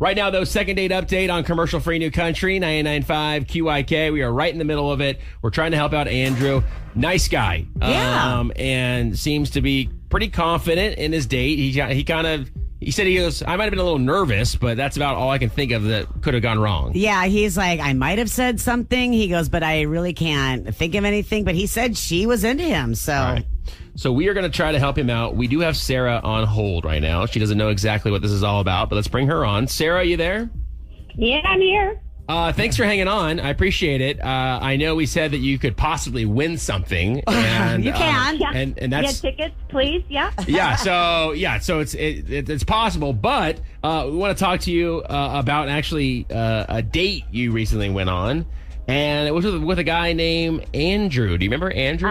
Right now, though, second date update on commercial-free New Country, 99.5 QIK. We are right in the middle of it. We're trying to help out Andrew. Nice guy. Yeah. And seems to be pretty confident in his date. He said he goes, I might have been a little nervous, but that's about all I can think of that could have gone wrong. Yeah, he's like, I might have said something. He goes, but I really can't think of anything. But he said she was into him, so... All right. So we are going to try to help him out. We do have Sarah on hold right now. She doesn't know exactly what this is all about, but let's bring her on. Sarah, are you there? Yeah, I'm here. Thanks for hanging on. I appreciate it. I know we said that you could possibly win something. And, You can. And that's tickets, please. Yeah. So it's possible, but we want to talk to you about actually a date you recently went on, and it was with a guy named Andrew. Do you remember Andrew?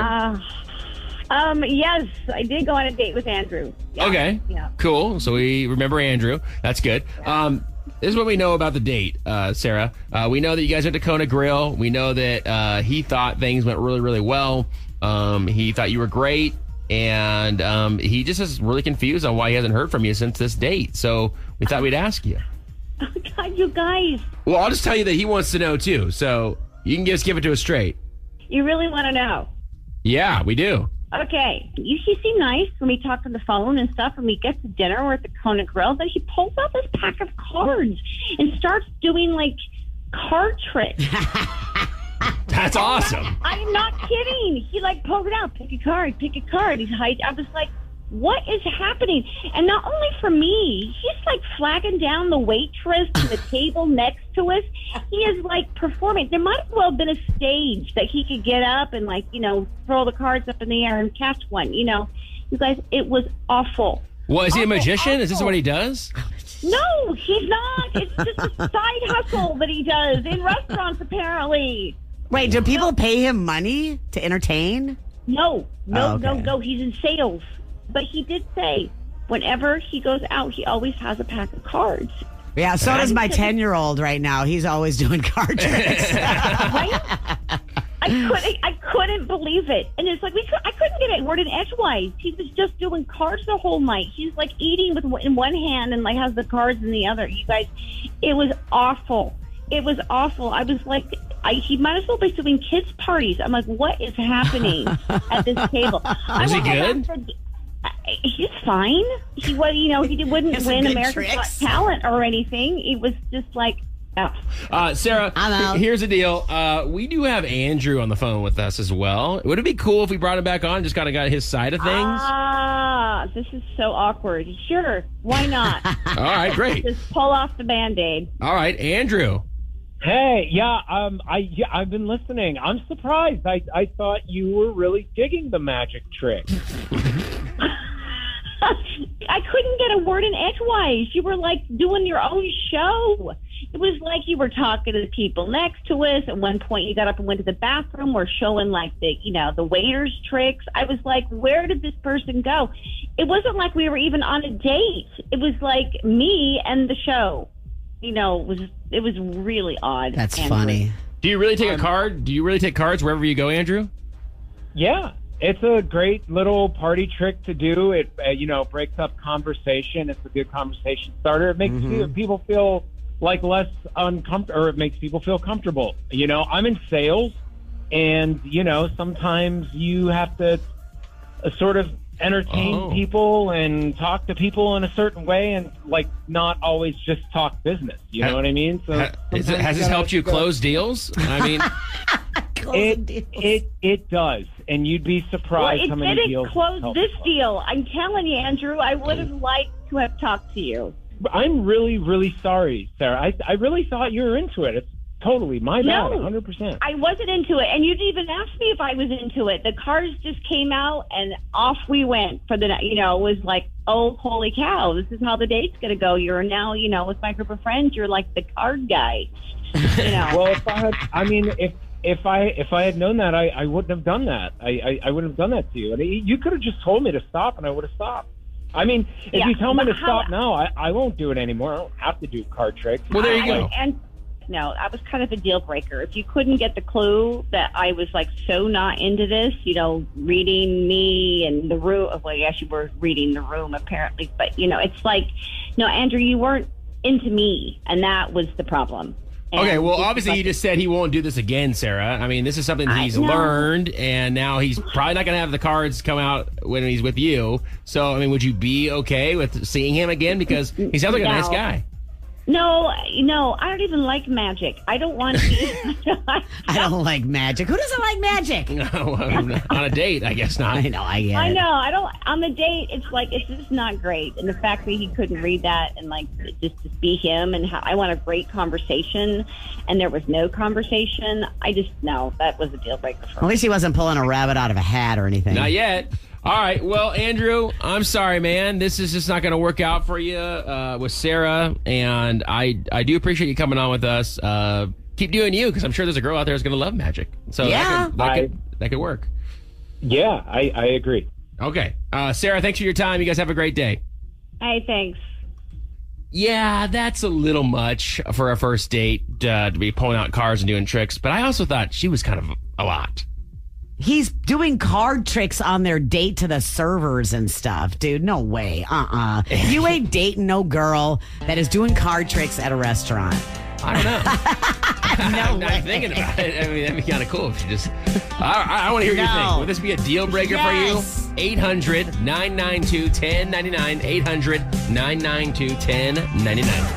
Yes, I did go on a date with Andrew. Yeah. Okay. Yeah. Cool. So we remember Andrew. That's good. This is what we know about the date, Sarah. We know that you guys went to Kona Grill. We know that he thought things went really, really well. He thought you were great. And he just is really confused on why he hasn't heard from you since this date. So we thought we'd ask you. Oh, God, you guys. Well, I'll just tell you that he wants to know, too. So you can just give it to us straight. You really want to know? Yeah, we do. Okay. He seemed nice when we talked on the phone and stuff, and we get to dinner. We're at the Kona Grill. Then he pulls out this pack of cards and starts doing, like, card tricks. That's awesome. I'm not kidding. He, like, pulled it out. Pick a card. I was like, what is happening? And not only for me, he's, like, flagging down the waitress to the table next to us. He is, like, performing. There might as well have been a stage that he could get up and, like, throw the cards up in the air and catch one, You guys, it was awful. Well, is he a magician? Awful. Is this what he does? No, he's not. It's just a side hustle that he does in restaurants, apparently. Wait, do people pay him money to entertain? No. Oh, okay. No. He's in sales. But he did say whenever he goes out, he always has a pack of cards. Yeah, so does my 10-year-old right now. He's always doing card tricks. Right? I couldn't believe it. And it's like, I couldn't get a word in edgewise. He was just doing cards the whole night. He's like eating in one hand and like has the cards in the other. You guys, it was awful. It was awful. I was like, he might as well be doing kids' parties. I'm like, what is happening at this table? Was he good? He's fine. He was, he wouldn't win America's Got Talent or anything. It was just like, oh. Sarah, I'm out. Here's the deal. We do have Andrew on the phone with us as well. Would it be cool if we brought him back on, just kind of got his side of things? This is so awkward. Sure, why not? All right, great. Just pull off the Band-Aid. All right, Andrew. Hey, I've been listening. I'm surprised. I thought you were really digging the magic trick. I couldn't get a word in edgewise. You were like doing your own show. It was like you were talking to the people next to us. At one point, you got up and went to the bathroom. We're showing like the waiter's tricks. I was like, where did this person go? It wasn't like we were even on a date. It was like me and the show. It was really odd. That's Andrew. funny. Do you really take a card? Do you really take cards wherever you go, Andrew? Yeah, it's a great little party trick to do. It breaks up conversation. It's a good conversation starter. It makes people feel like less uncomfortable, or it makes people feel comfortable. I'm in sales, and sometimes you have to sort of entertain people and talk to people in a certain way, and like not always just talk business. You know what I mean? So has this helped you close deals? I mean, it does, and you'd be surprised how many deals. It didn't close this deal. I'm telling you, Andrew. I would have liked to have talked to you. I'm really, really sorry, Sarah. I really thought you were into it. It's totally my bad, 100%. I wasn't into it, and you didn't even ask me if I was into it. The cards just came out, and off we went for the night. It was like, oh, holy cow, this is how the date's going to go. You're now, with my group of friends, you're like the card guy. Well, if I had known that, I wouldn't have done that. I wouldn't have done that to you. You could have just told me to stop, and I would have stopped. I mean, if you tell me to stop now, I won't do it anymore. I don't have to do card tricks. Well, there you go. And no, that was kind of a deal breaker. If you couldn't get the clue that I was like so not into this, reading me and the room. Well, yes, you were reading the room apparently, but it's like, no, Andrew, you weren't into me, and that was the problem. And Okay, well, it's obviously, like- you just said he won't do this again, Sarah. I mean, this is something I he's know. learned, and now he's probably not going to have the cards come out when he's with you. So, I mean, would you be okay with seeing him again? Because he sounds like a nice No. guy. No, I don't even like magic. I don't want to be. I don't like magic. Who doesn't like magic? On a date, I guess not. I know, I get I it. know. I don't. On the date, it's just not great. And the fact that he couldn't read that and like just be him, and how I want a great conversation, and there was no conversation. No, that was a deal breaker for At me. least he wasn't pulling a rabbit out of a hat or anything. Not yet. All right. Well, Andrew, I'm sorry, man. This is just not going to work out for you with Sarah. And I do appreciate you coming on with us. Keep doing you, because I'm sure there's a girl out there who's going to love magic. So Yeah. that could work. Yeah, I agree. Okay. Sarah, thanks for your time. You guys have a great day. Hey, thanks. Yeah, that's a little much for a first date to be pulling out cards and doing tricks. But I also thought she was kind of a lot. He's doing card tricks on their date to the servers and stuff, dude. No way. You ain't dating no girl that is doing card tricks at a restaurant. I don't know. No I'm way. thinking about it. I mean, that'd be kind of cool if you just. I want to hear your No. thing. Would this be a deal breaker Yes. for you? 800-992-1099. 800-992-1099.